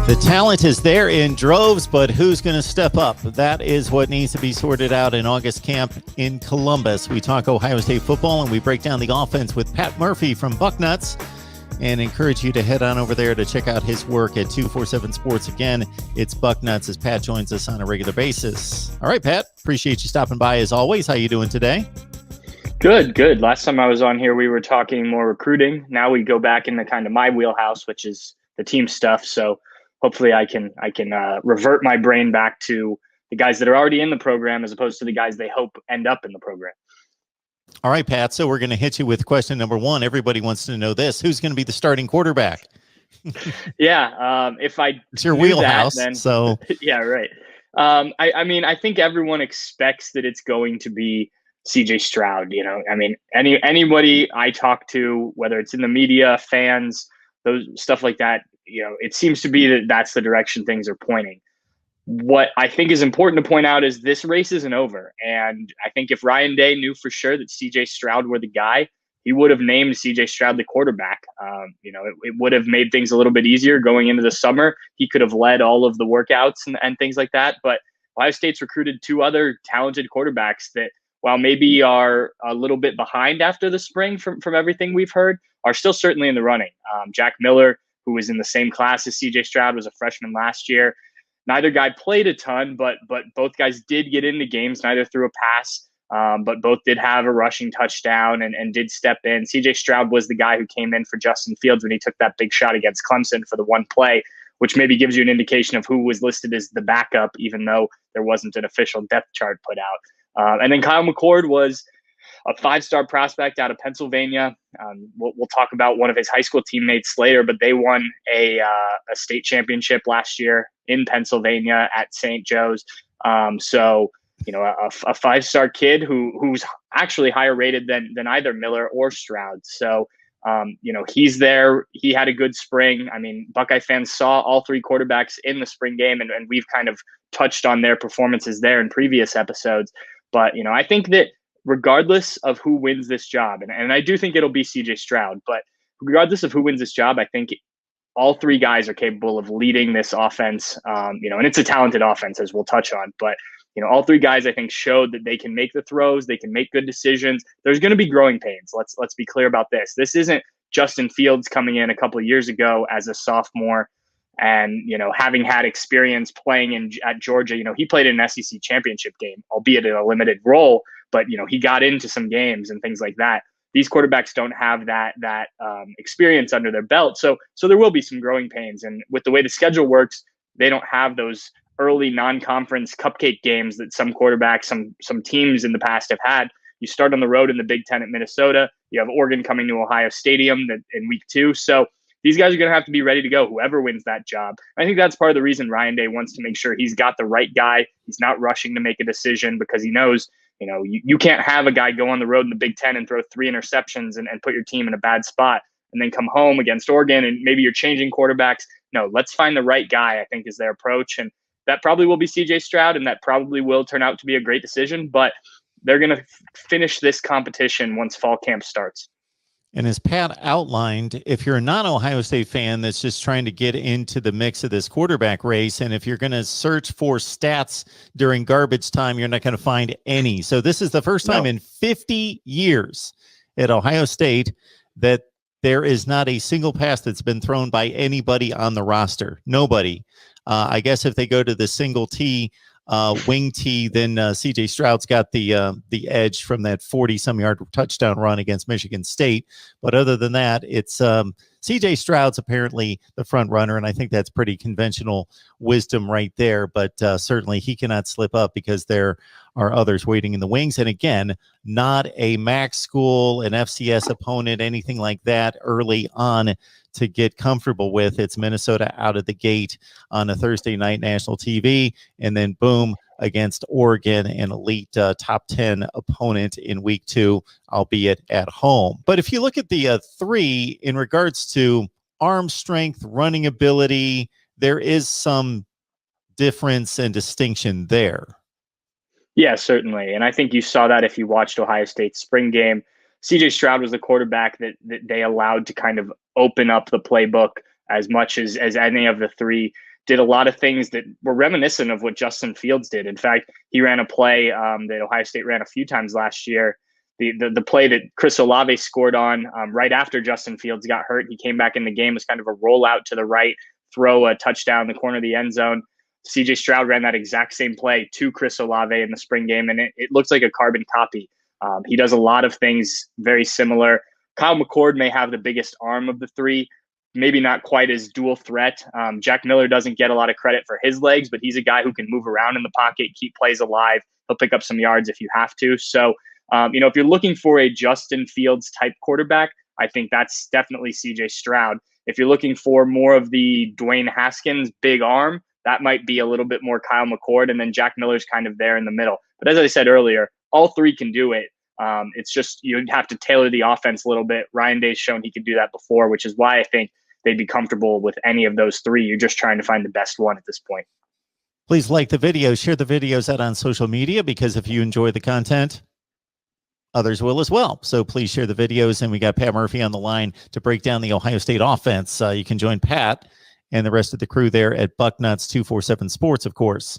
The talent is there in droves, but who's going to step up? That is what needs to be sorted out in August camp in Columbus. We talk Ohio State football, and we break down the offense with Pat Murphy from Bucknuts, and encourage you to head on over there to check out his work at 247 Sports. Again, it's Bucknuts as Pat joins us on a regular basis. All right, Pat, appreciate you stopping by as always. How you doing today? Good. Last time I was on here, we were talking more recruiting. Now we go back into kind of my wheelhouse, which is the team stuff. So hopefully I can revert my brain back to the guys that are already in the program as opposed to the guys they hope end up in the program. All right, Pat. So we're going to hit you with question number one. Everybody wants to know this. Who's going to be the starting quarterback? It's your wheelhouse. Then, so yeah, right. I think everyone expects that it's going to be CJ Stroud. Anybody I talk to, whether it's in the media, fans, those stuff like that, it seems to be that that's the direction things are pointing. What I think is important to point out is this race isn't over. And I think if Ryan Day knew for sure that CJ Stroud were the guy, he would have named CJ Stroud the quarterback. It would have made things a little bit easier going into the summer. He could have led all of the workouts and things like that. But Ohio State's recruited two other talented quarterbacks that, while maybe are a little bit behind after the spring from everything we've heard, are still certainly in the running. Jack Miller, who was in the same class as CJ Stroud, was a freshman last year. Neither guy played a ton, but both guys did get into games. Neither threw a pass, but both did have a rushing touchdown and did step in. CJ Stroud was the guy who came in for Justin Fields when he took that big shot against Clemson for the one play, which maybe gives you an indication of who was listed as the backup, even though there wasn't an official depth chart put out. And then Kyle McCord was a five-star prospect out of Pennsylvania. We'll talk about one of his high school teammates later, but they won a state championship last year in Pennsylvania at St. Joe's. A five-star kid who's actually higher rated than either Miller or Stroud. So, he's there. He had a good spring. Buckeye fans saw all three quarterbacks in the spring game, and we've kind of touched on their performances there in previous episodes. But, I think that regardless of who wins this job, and I do think it'll be CJ Stroud, but regardless of who wins this job, I think all three guys are capable of leading this offense, and it's a talented offense, as we'll touch on. But, all three guys, I think, showed that they can make the throws, they can make good decisions. There's going to be growing pains. Let's be clear about this. This isn't Justin Fields coming in a couple of years ago as a sophomore and, having had experience playing at Georgia. He played in an SEC championship game, albeit in a limited role, but, he got into some games and things like that. These quarterbacks don't have that experience under their belt. So there will be some growing pains. And with the way the schedule works, they don't have those early non-conference cupcake games that some quarterbacks, some teams in the past have had. You start on the road in the Big Ten at Minnesota. You have Oregon coming to Ohio Stadium in week 2. So these guys are going to have to be ready to go, whoever wins that job. I think that's part of the reason Ryan Day wants to make sure he's got the right guy. He's not rushing to make a decision because he knows, you can't have a guy go on the road in the Big Ten and throw 3 interceptions and put your team in a bad spot and then come home against Oregon and maybe you're changing quarterbacks. No, let's find the right guy, I think, is their approach. And that probably will be CJ Stroud, and that probably will turn out to be a great decision. But they're going to finish this competition once fall camp starts. And as Pat outlined, if you're a non-Ohio State fan that's just trying to get into the mix of this quarterback race, and if you're going to search for stats during garbage time, you're not going to find any. So this is the first time in 50 years at Ohio State that there is not a single pass that's been thrown by anybody on the roster. Nobody. I guess if they go to the single T, wing T, then CJ Stroud's got the edge from that 40-some yard touchdown run against Michigan State. But other than that, it's CJ Stroud's apparently the front runner, and I think that's pretty conventional wisdom right there. But certainly he cannot slip up because there are others waiting in the wings. And again, not a MAC school, an FCS opponent, anything like that early on to get comfortable with. It's Minnesota out of the gate on a Thursday night national TV, and then boom, against Oregon, an elite top 10 opponent in week 2, albeit at home. But if you look at the 3 in regards to arm strength, running ability, there is some difference and distinction there. Yeah, certainly. And I think you saw that if you watched Ohio State's spring game. CJ Stroud was the quarterback that they allowed to kind of open up the playbook as much as any of the 3 did a lot of things that were reminiscent of what Justin Fields did. In fact, he ran a play that Ohio State ran a few times last year. The play that Chris Olave scored on right after Justin Fields got hurt, he came back in the game, was kind of a rollout to the right, throw a touchdown in the corner of the end zone. CJ Stroud ran that exact same play to Chris Olave in the spring game, and it looks like a carbon copy. He does a lot of things very similar. Kyle McCord may have the biggest arm of the three, maybe not quite as dual threat. Jack Miller doesn't get a lot of credit for his legs, but he's a guy who can move around in the pocket, keep plays alive. He'll pick up some yards if you have to. So, if you're looking for a Justin Fields type quarterback, I think that's definitely CJ Stroud. If you're looking for more of the Dwayne Haskins big arm, that might be a little bit more Kyle McCord, and then Jack Miller's kind of there in the middle. But as I said earlier, all three can do it. It's just you'd have to tailor the offense a little bit. Ryan Day's shown he could do that before, which is why I think they'd be comfortable with any of those three. You're just trying to find the best one at this point. Please like the video, share the videos out on social media, because if you enjoy the content, others will as well. So please share the videos. And we got Pat Murphy on the line to break down the Ohio State offense. You can join Pat and the rest of the crew there at Bucknuts 247 Sports, of course.